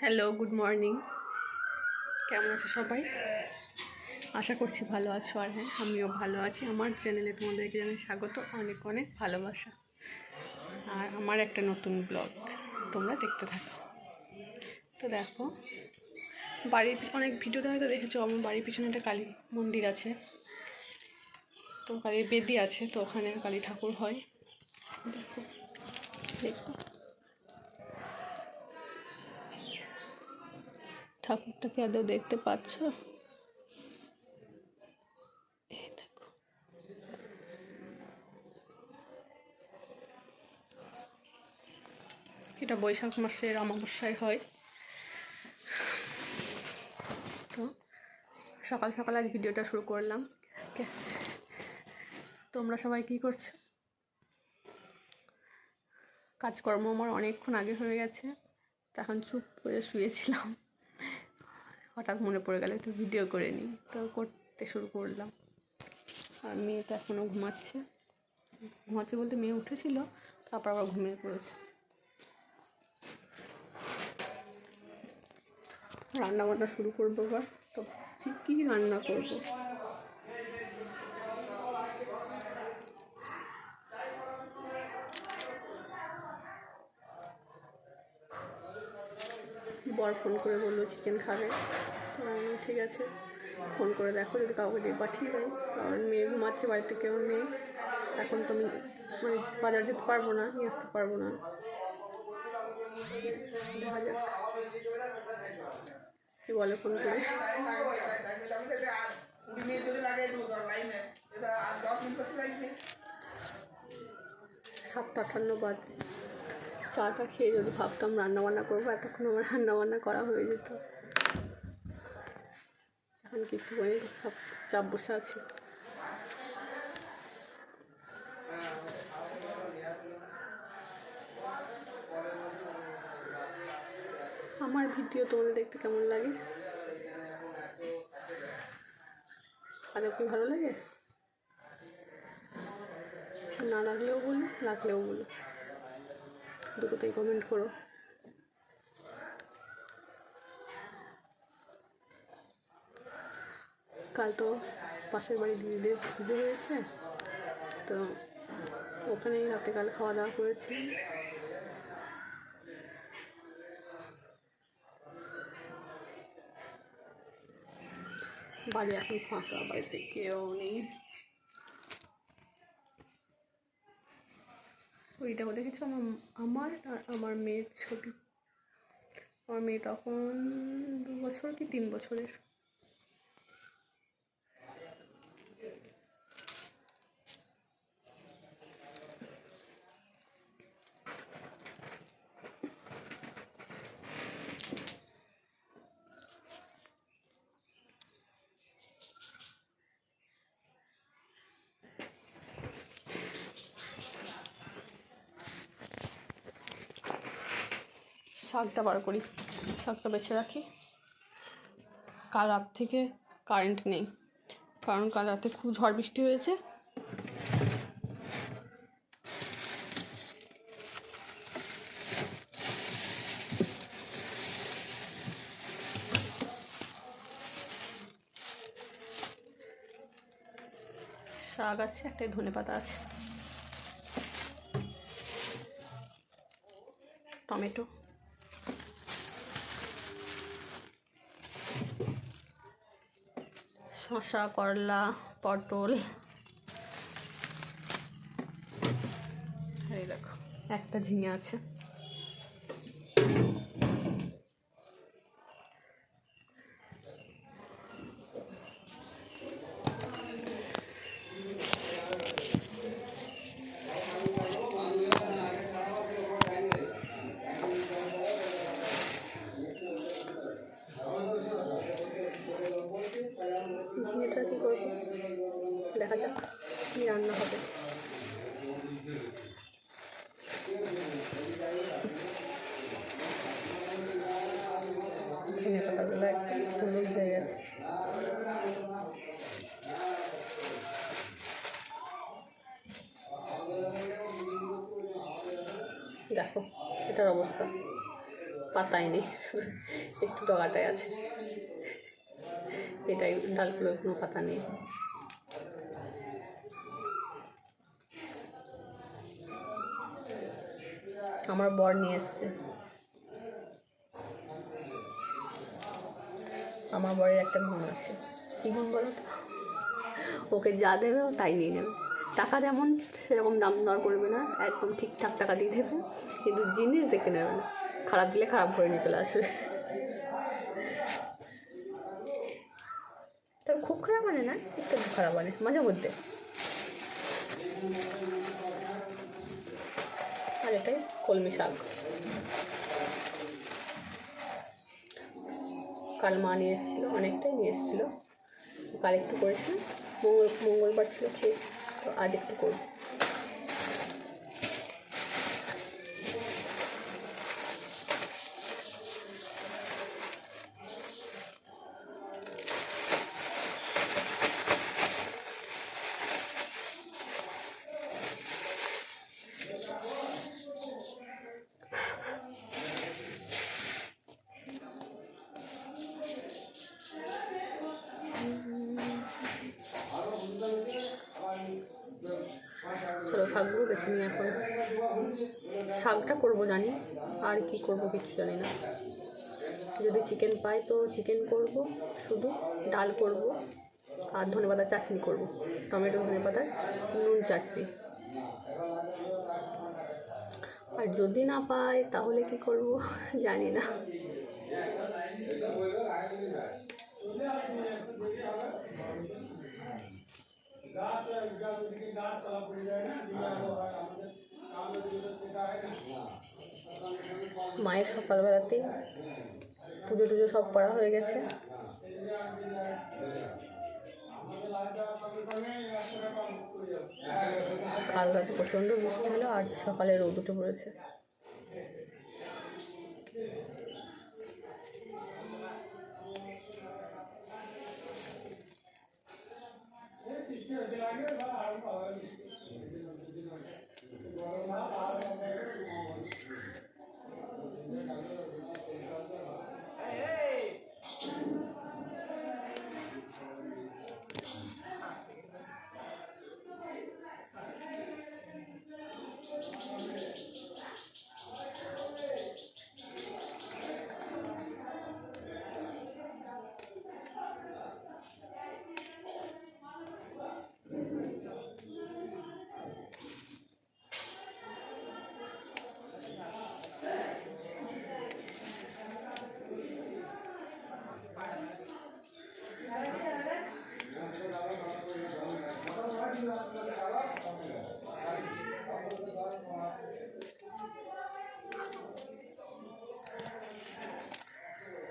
Hello, good morning. কেমন আছো সবাই? আশা করছি ভালো আছো। আর হ্যাঁ, আমিও ভালো আছি। আমার চ্যানেলে তোমাদেরকে জানাই স্বাগত, অনেক অনেক ভালোবাসা। আর আমার একটা নতুন ব্লগ তোমরা দেখতে থাকো। তো দেখো, বাড়ির অনেক ভিডিওতে হয়তো দেখেছো, আমার বাড়ির পিছনে একটা কালী মন্দির আছে, তো কালীর বেদি আছে, তো ওখানে কালী ঠাকুর হয়। দেখো দেখো ঠাকুরটাকে আদৌ দেখতে পাচ্ছ? দেখো, এটা বৈশাখ মাসের অমাবস্যায় হয়। তো সকাল সকাল আজ ভিডিওটা শুরু করলাম। তোমরা সবাই কি করছো? কাজকর্ম আমার অনেকক্ষণ আগে হয়ে গেছে, তখন চুপ করে শুয়েছিলাম, হঠাৎ মনে পড়ে গেল একটু ভিডিও করে নিই, তো করতে শুরু করলাম। আর মেয়ে তো এখনও ঘুমাচ্ছে বলতে মেয়ে উঠেছিল, তারপর আবার ঘুমিয়ে পড়েছে। রান্না বান্না শুরু করবো এবার। তো কী রান্না করবো? বর ফোন করে বললো চিকেন খাবে, তো আমি ঠিক আছে, ফোন করে দেখো যদি কাউকে দিয়ে পাঠিয়ে দেয়, কারণ মেয়ে ঘুমাচ্ছে, বাড়িতে কেউ নেই। এখন তো আমি বাজার যেতে পারবো না, নিয়ে আসতে পারবো না। দেখা যাক কি বলে ফোন করে। 7:58 বাজে। চাটা খেয়ে যদি ভাবতাম রান্নাবান্না করবো, এতক্ষণ আমার রান্নাবান্না করা হয়ে যেত। এখন কিছু করে সব চাপ বসে আছি। আমার ভিডিও তোমাদের দেখতে কেমন লাগে? আদৌ কি ভালো লাগে? না লাগলেও বলো, লাগলেও বলো, দুটোতেই কমেন্ট করো। কাল তো পাশের বাড়ি দিদিদের পুজো হয়েছে, তো ওখানেই রাতেকাল খাওয়া দাওয়া করেছি। বাড়ি এখন ফাঁকা, বাড়িতে কেউ নেই। ওইটাও দেখেছো আমার আর আমার মেয়ের ছবি। আমার মেয়ে তখন 2 বছর কি 3 বছরের। শাকটা বার করি, শাকটা বেছে রাখি। কাল রাত থেকে কারেন্ট নেই, কারণ কাল রাতে খুব ঝড় বৃষ্টি হয়েছে। শাক আছে, একটাই ধনেপাতা আছে, টমেটো, শসা, করলা, পটল। এই দেখো একটা ঝিঙে আছে। ঝিঙেটা কী করবো দেখা যাক, কী রান্না হবে। ধনে পাতাগুলো একদম হলুদ হয়ে গেছে। দেখো এটার অবস্থা, পাতাই নেই, একটু ডগাটাই আছে, এটাই ডালগুলো, কোনো পাতা নেই। আমার বর নিয়ে এসছে, আমার বরের একটা গুণ আছে। কী গুণ বলো তো? ওকে যা দেবে ও তাই নিয়ে নেবে। টাকা যেমন সেরকম দাম দর করবে না, একদম ঠিকঠাক টাকা দিয়ে দেবে, কিন্তু জিনিস দেখে নেবে না, খারাপ দিলে খারাপ করে নিয়ে চলে আসবে। তবে খুব খারাপ আনে না, একটু খারাপ আনে মাঝে মধ্যে। আর এটাই কলমি শাক, কাল মা নিয়ে এসেছিলো, অনেকটাই নিয়ে এসেছিলো। কাল একটু করেছিলাম, মঙ্গলবার ছিল খেয়েছি, তো আজ একটু করবো। চলো শাকগুলো বেছে নিই এখন। শাকটা করবো জানি, আর কি করবো কিছু জানি না। যদি চিকেন পাই তো চিকেন করব, শুধু ডাল করব, আর ধনেপাতার চাটনি করব, টমেটো ধনেপাতার নুন চাটনি। আর যদি না পাই তাহলে কি করব জানি না। মায়ের সকালবেলাতেই পুজো টুজো সব করা হয়ে গেছে। কাল রাতে প্রচণ্ড বৃষ্টি হলো, আর সকালে রোদ উঠে পড়েছে।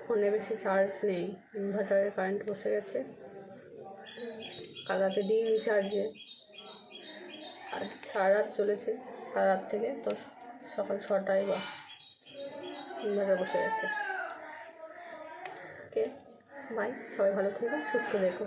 ফোনে বেশি চার্জ নেই, ইনভার্টারের কারেন্ট বসে গেছে, কাল রাতে দিইনি চার্জে, আর সারা রাত চলেছে, কাল রাত থেকে তো সকাল 6টায় বা ইনভার্টার বসে গেছে। ওকে বাই, সবাই ভালো থেকো, সুস্থ থেকো।